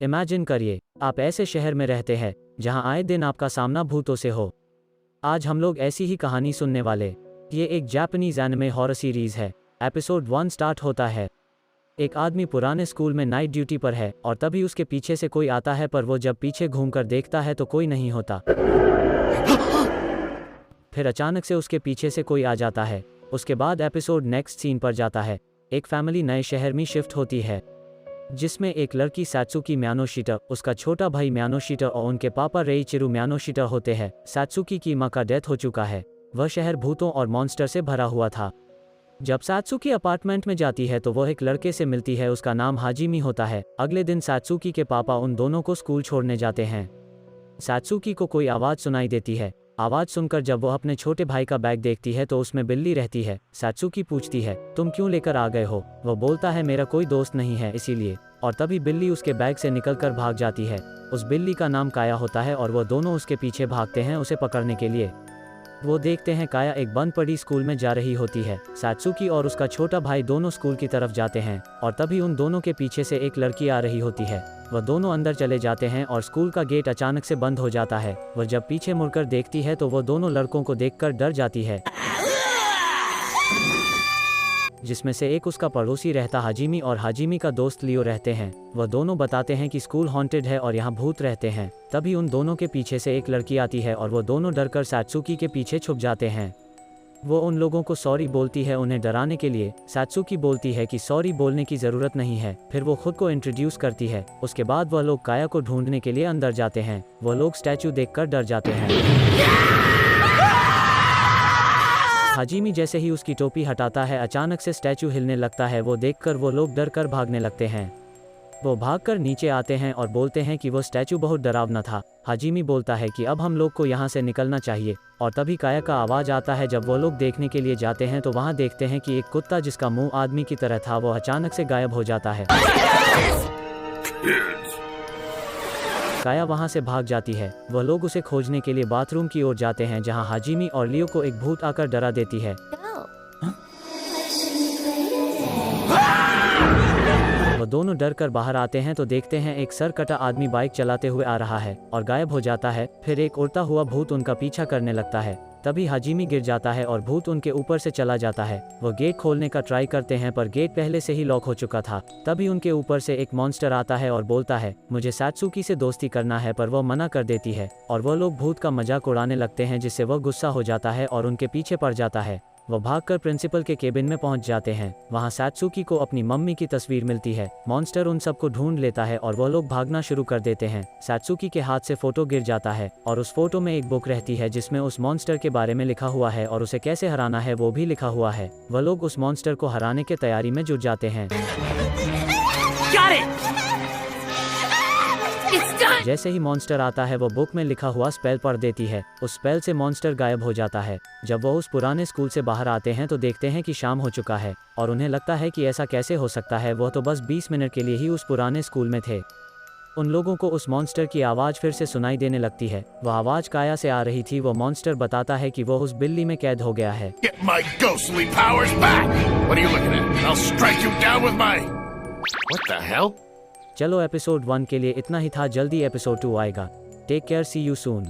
Imagine करिए, आप ऐसे शहर में रहते हैं जहां आए दिन आपका सामना भूतों से हो। आज हम लोग ऐसी ही कहानी सुनने वाले। ये एक जापानीज एनिमे हॉरर सीरीज है। एपिसोड 1 स्टार्ट होता है। एक आदमी पुराने स्कूल में नाइट ड्यूटी पर है और तभी उसके पीछे से कोई आता है, पर वो जब पीछे घूमकर देखता है तो कोई नहीं होता। फिर अचानक से उसके पीछे से कोई आ जाता है। उसके बाद एपिसोड नेक्स्ट सीन पर जाता है। एक फैमिली नए शहर में शिफ्ट होती है, जिसमें एक लड़की सैत्सुकी म्यानोशिटा, उसका छोटा भाई म्यानोशिटा और उनके पापा रेइचिरू म्यानोशिटा होते हैं। सैत्सुकी की मां का डेथ हो चुका है। वह शहर भूतों और मॉन्स्टर से भरा हुआ था। जब सैत्सुकी अपार्टमेंट में जाती है तो वह एक लड़के से मिलती है, उसका नाम हाजिमी होता है। अगले दिन सैत्सुकी के पापा उन दोनों को स्कूल छोड़ने जाते हैं। सैत्सुकी को कोई आवाज़ सुनाई देती है। आवाज़ सुनकर जब वो अपने छोटे भाई का बैग देखती है तो उसमें बिल्ली रहती है। सैत्सुकी पूछती है, तुम क्यों लेकर आ गए हो? वो बोलता है, मेरा कोई दोस्त नहीं है इसीलिए। और तभी बिल्ली उसके बैग से निकलकर भाग जाती है। उस बिल्ली का नाम काया होता है और वो दोनों उसके पीछे भागते हैं उसे पकड़ने के लिए। वो देखते हैं काया एक बंद पड़ी स्कूल में जा रही होती है। सैत्सुकी और उसका छोटा भाई दोनों स्कूल की तरफ जाते हैं और तभी उन दोनों के पीछे से एक लड़की आ रही होती है। वह दोनों अंदर चले जाते हैं और स्कूल का गेट अचानक से बंद हो जाता है। वह जब पीछे मुड़कर देखती है तो वो दोनों लड़कों को देखकर डर जाती है, जिसमें से एक उसका पड़ोसी रहता हाजिमी और हाजिमी का दोस्त लियो रहते हैं। वह दोनों बताते हैं कि स्कूल हॉन्टेड है और यहाँ भूत रहते हैं। तभी उन दोनों के पीछे से एक लड़की आती है और वो दोनों डरकर सैत्सुकी के पीछे छुप जाते हैं। वो उन लोगों को सॉरी बोलती है उन्हें डराने के लिए। सैत्सुकी बोलती है कि सॉरी बोलने की ज़रूरत नहीं है। फिर वो खुद को इंट्रोड्यूस करती है। उसके बाद वह लोग काया को ढूंढने के लिए अंदर जाते हैं। वो लोग स्टैचू देखकर डर जाते हैं। हाजिमी जैसे ही उसकी टोपी हटाता है अचानक से स्टैचू हिलने लगता है। वो देखकर वो लोग डर कर भागने लगते हैं। वो भागकर नीचे आते हैं और बोलते हैं कि वो स्टैचू बहुत डरावना था। हाजिमी बोलता है कि अब हम लोग को यहाँ से निकलना चाहिए। और तभी काया का आवाज़ आता है। जब वो लोग देखने के लिए जाते हैं तो वहाँ देखते हैं कि एक कुत्ता जिसका मुंह आदमी की तरह था वो अचानक से गायब हो जाता है। काया वहां से भाग जाती है। वह लोग उसे खोजने के लिए बाथरूम की ओर जाते हैं, जहां हाजिमी और लियो को एक भूत आकर डरा देती है। वो दोनों डर कर बाहर आते हैं तो देखते हैं एक सर कटा आदमी बाइक चलाते हुए आ रहा है और गायब हो जाता है। फिर एक उड़ता हुआ भूत उनका पीछा करने लगता है। तभी हाजिमी गिर जाता है और भूत उनके ऊपर से चला जाता है। वो गेट खोलने का ट्राई करते हैं पर गेट पहले से ही लॉक हो चुका था। तभी उनके ऊपर से एक मॉन्स्टर आता है और बोलता है, मुझे सैत्सुकी से दोस्ती करना है, पर वो मना कर देती है और वो लोग भूत का मजाक उड़ाने लगते हैं, जिससे वह गुस्सा हो जाता है और उनके पीछे पड़ जाता है। वो भागकर प्रिंसिपल के केबिन में पहुंच जाते हैं। वहां सैत्सुकी को अपनी मम्मी की तस्वीर मिलती है। मॉन्स्टर उन सबको ढूंढ लेता है और वो लोग भागना शुरू कर देते हैं। सैत्सुकी के हाथ से फोटो गिर जाता है और उस फोटो में एक बुक रहती है जिसमें उस मॉन्स्टर के बारे में लिखा हुआ है और उसे कैसे हराना है वो भी लिखा हुआ है। वह लोग उस मॉन्स्टर को हराने के तैयारी में जुट जाते हैं। जैसे ही मॉन्स्टर आता है वो बुक में लिखा हुआ स्पेल पढ़ देती है। उस स्पेल से मॉन्स्टर गायब हो जाता है। जब वो उस पुराने स्कूल से बाहर आते हैं तो देखते हैं कि शाम हो चुका है और उन्हें लगता है कि ऐसा कैसे हो सकता है, वह तो बस 20 मिनट के लिए ही उस पुराने स्कूल में थे। उन लोगों को उस मॉन्स्टर की आवाज़ फिर से सुनाई देने लगती है। वह आवाज़ काया से आ रही थी। वो मॉन्स्टर बताता है कि वो उस बिल्ली में कैद हो गया है। चलो एपिसोड 1 के लिए इतना ही था। जल्दी एपिसोड 2 आएगा। Take care, see you soon.